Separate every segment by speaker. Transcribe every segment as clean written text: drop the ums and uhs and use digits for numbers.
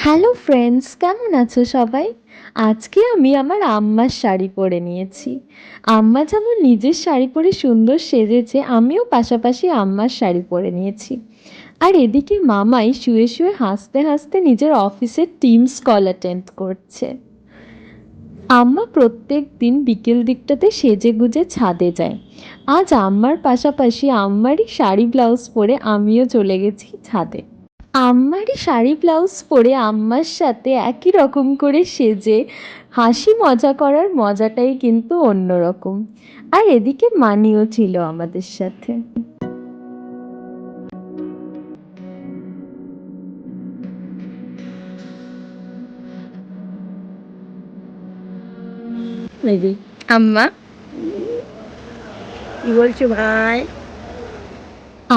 Speaker 1: Hello friends, কেমন আছো সবাই? আজকে আমি আমার আম্মার শাড়ি পরে নিয়েছি। আম্মা যেমন নিজের শাড়ি পরে সুন্দর সেজেছে, আমিও পাশাপাশি আম্মার শাড়ি পরে নিয়েছি। আর এদিকে মামাই শুয়ে শুয়ে হাসতে হাসতে নিজের অফিসের টিমস কল অ্যাটেন্ড করছে। আম্মা প্রত্যেক দিন বিকেল দিকটাতে সেজে গুজে ছাদে যায়। আজ আম্মার পাশাপাশি আম্মারই শাড়ি ব্লাউজ পরে আমিও চলে গেছি ছাদে। আম্মারই শাড়ি ব্লাউজ পরে আম্মার সাথে একই রকম করে সেজে হাসি মজা করার মজাটাই কিন্তু অন্যরকম। আর এদিকে মানিও ছিল আমাদের সাথে। আম্মা
Speaker 2: কি বলছো ভাই?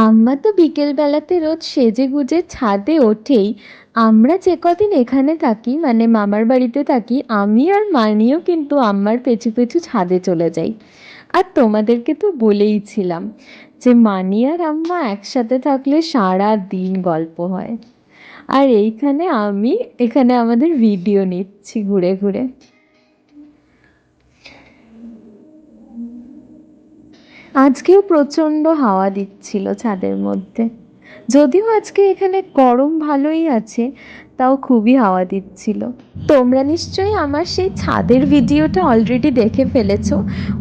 Speaker 1: আম্মা তো বিকেল বেলাতে রোজ সেজে গুজে ছাদে ওঠেই। আমরা যে কদিন এখানে থাকি, মানে মামার বাড়িতে থাকি, আমি আর মানিও কিন্তু আম্মার পেছু পেছু ছাদে চলে যাই। আর তোমাদেরকে তো বলেইছিলাম যে মানি আর আম্মা একসাথে থাকলে সারা দিন গল্প হয়। আর এইখানে আমি এখানে আমাদের ভিডিও নিচ্ছি ঘুরে ঘুরে। আজকেও প্রচণ্ড হাওয়া দিচ্ছিল ছাদের মধ্যে। যদিও আজকে এখানে গরম ভালোই আছে, তাও খুবই হাওয়া দিচ্ছিল। তোমরা নিশ্চয়ই আমার সেই ছাদের ভিডিওটা অলরেডি দেখে ফেলেছো।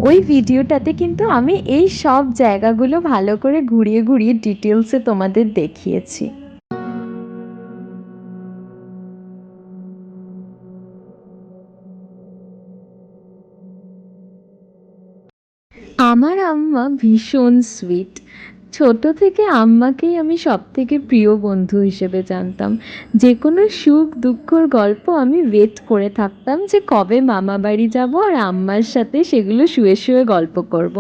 Speaker 1: ওই ভিডিওটাতে কিন্তু আমি এই সব জায়গাগুলো ভালো করে ঘুরিয়ে ঘুরিয়ে ডিটেলসে তোমাদের দেখিয়েছি। আমার আম্মা ভীষণ সুইট। ছোট থেকে আম্মাকেই আমি সব থেকে প্রিয় বন্ধু হিসেবে জানতাম। যে কোনো সুখ দুঃখর গল্প আমি ওয়েট করে থাকতাম যে কবে মামা বাড়ি যাব আর আম্মার সাথে সেগুলো শুয়ে শুয়ে গল্প করব।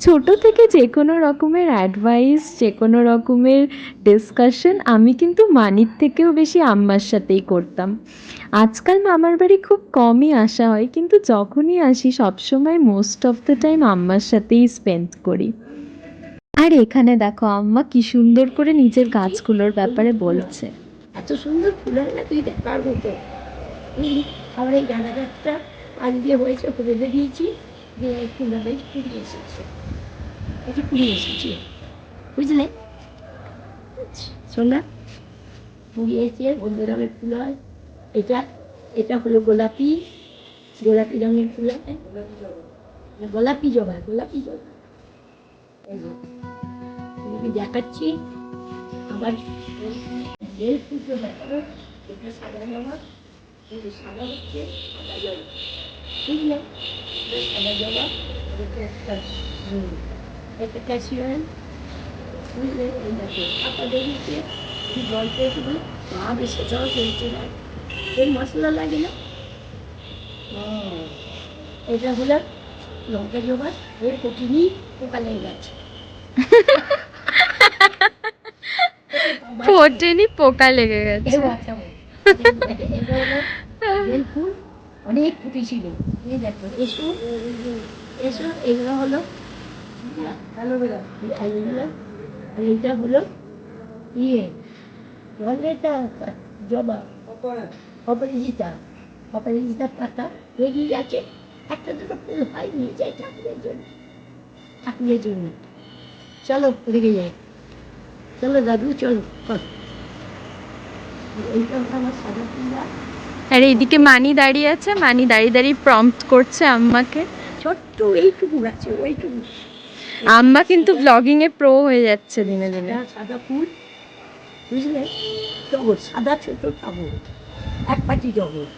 Speaker 1: ছোট থেকে যে কোনো রকমের অ্যাডভাইস, যে কোনো রকমের ডিসকাশন আমি কিন্তু মানির থেকেও বেশি আম্মার সাথেই করতাম। আজকাল মামার বাড়ি খুব কমই আসা হয়, কিন্তু যখনই আসি সবসময় মোস্ট অফ দ্য টাইম আম্মার সাথেই স্পেন্ড করি। আর এখানে দেখো আম্মা কি সুন্দর করে নিজের গাছগুলোর ব্যাপারে বলছে।
Speaker 2: এত সুন্দর ফুল হয় না, তুই দেখার মতো। আবার এই গাঁদা গাছটা আজ দিয়ে হয়েছে, বেঁধে দিয়েছি, দিয়ে এই ফুলটা বেশ ফুরিয়ে এসেছে। এটি ফুরিয়ে এসেছে, বুঝলে? শোন না, ফুরিয়ে এসে হলদে রঙের ফুল হয়। এটা এটা হলো গোলাপি, গোলাপি রঙের ফুল হয়। গোলাপি জবা, গোলাপি জবা। এই যে আমি দেখাচ্ছি। আবার বেল ফুটে ব্যাপারে এটা সাদা জবা, কিন্তু সাদা হচ্ছে সাদা জবা, বুঝলে? সাদা জবা, এটা একটা একটা ক্যাশিয়ান, বুঝলে? এই দেখো পাতা বেরিয়েছে, জল পেয়েছিল, মা বেশি জল পেয়েছে না, এই মশলা লাগে না। এটা হলো লঙ্কা জবা, এর কঠিনই পোকা লেগে গেছে।
Speaker 1: ফোটেনি, পোকা লেগে গেছে।
Speaker 2: এটা হলো বেল ফুল, অনেক ফুটেছিল। এই দেখো, এসো এসো, এগুলো হলো অ্যালোভেরা, অ্যালোভেরা। আর এইটা হলো ইয়ে এটা জবা, অপরাজিতা, অপরাজিতার পাতা বেরিয়ে গেছে। একটা দুটো ফুল হয়, নিয়ে যাই ঠাকুরের জন্য, ঠাকুরের জন্য। চলো লেগে যাই, চলো দাদু চলো। এইটা হলো আমার সাদা ফুল গাছ।
Speaker 1: আর এইদিকে মানি দাঁড়িয়ে আছে, মানি দাঁড়িয়ে দাঁড়িয়ে প্রম্পট করছে আম্মাকে।
Speaker 2: ছোট্ট এইটুকু আছে, ওইটুকু।
Speaker 1: আম্মা কিন্তু ব্লগিং এ প্রো হয়ে যাচ্ছে দিনে দিনে।
Speaker 2: সাদা ফুল, বুঝলে? টগর, সাদা ছোট টগর, এক পাটি টগর।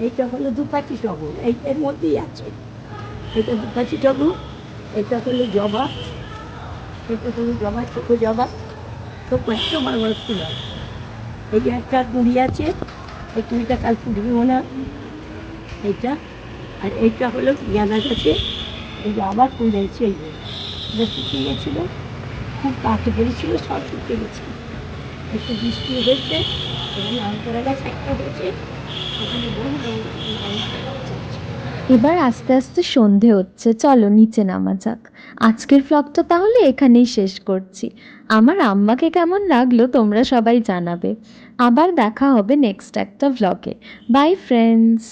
Speaker 2: এইটা হলো দু পাটি টগর, এর মধ্যেই আছে। এটা দু পাটি টগর, এটা হলো জবা, এটা হলো জবা, ছোটো জবা। তো কয়েকটা বড় বড় ফুল হয়। এই যে একটা কুড়ি আছে, এই কুড়িটা কাল ফুটবে মনে হয়। এইটা, আর এইটা হলো গাঁদা গাছে, এই যে আবার ফুল হয়েছে। এই যে শুকিয়ে গেছিলো, খুব কাছে পড়েছিল, সব শুকিয়ে গেছে। একটু বৃষ্টি হয়েছে, এখানে আমতলা গাছ একটা হয়েছে, ওখানে বহু রঙ গাছ আছে।
Speaker 1: এবার আস্তে আস্তে সন্ধে হচ্ছে, চলো নিচে নামা যাক। আজকের ব্লগটা তাহলে এখানেই শেষ করছি। আমার আম্মাকে কেমন লাগলো তোমরা সবাই জানাবে। আবার দেখা হবে নেক্সট একটা ব্লগে। By friends.